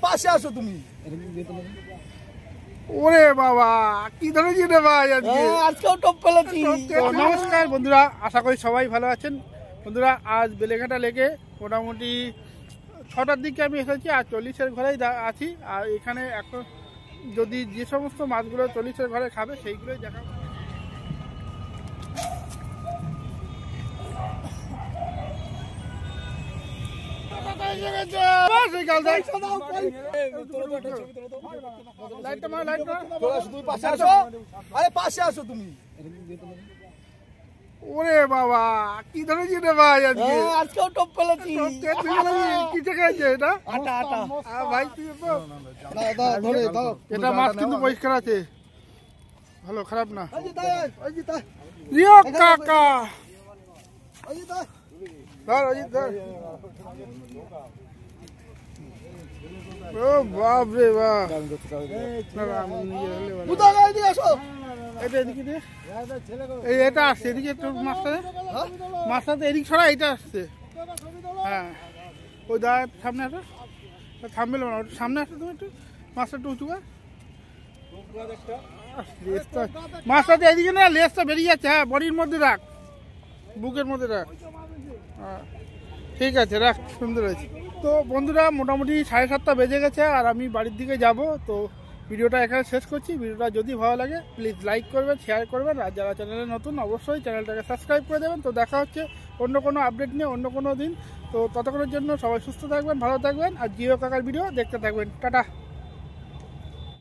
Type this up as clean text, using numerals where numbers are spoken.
পাশে আসো তুমি। ওরে বাবা কি ধরেছি রে ভাই আজকেও টপ পেলেছি। নমস্কার বন্ধুরা, আশা করি সবাই ভালো আছেন। বন্ধুরা আজ বেলেঘাটা লেকে মোটামুটি 6টার দিকে আমি এসেছি আর 40-এর ঘরেই আছি। আর এখানে এখন যদি যে সমস্ত মাছগুলো 40-এর ঘরে খাবে সেইগুলোই দেখা। পাশে আসো তুমি। ওরে বাবা কি ধরেছি রে ভাই আজকেও টপ পেলেছি। কিসে খাইছে এটা? আটা আটা ভাই এটা মাছ কিন্তু পরিষ্কার আছে, ভালো খারাপ না। রিও কাকা ধর অজিত ধর। ও বাপ রে বাপ, এটা আসছে এদিকে একটু মাছটা তো এদিক ছড়া, এটা আসছে। হ্যাঁ ওই দাঁড়ার সামনে আসো, থামবে না সামনে আসো তুমি, একটু মাছটা একটু উঁচু কর। মাছটা তো এদিকে না, লেজটা বেরিয়ে যাচ্ছে। হ্যাঁ বডির মধ্যে রাখ, বুকের মধ্যে রাখ। হ্যাঁ ঠিক আছে রাখ, সুন্দর আছে। তো বন্ধুরা মোটামুটি 7:30 বেজে গেছে আর আমি বাড়ির দিকে যাব। তো ভিডিওটা এখানে শেষ করছি। ভিডিওটা যদি ভালো লাগে প্লিজ লাইক করবেন, শেয়ার করবেন, আর যারা চ্যানেলে নতুন অবশ্যই চ্যানেলটাকে সাবস্ক্রাইব করে দেবেন। তো দেখা হচ্ছে অন্য কোনো আপডেট নিয়ে অন্য কোনো দিন। তো ততক্ষণের জন্য সবাই সুস্থ থাকবেন, ভালো থাকবেন, আর জিও কাকার ভিডিও দেখতে থাকবেন। টাটা।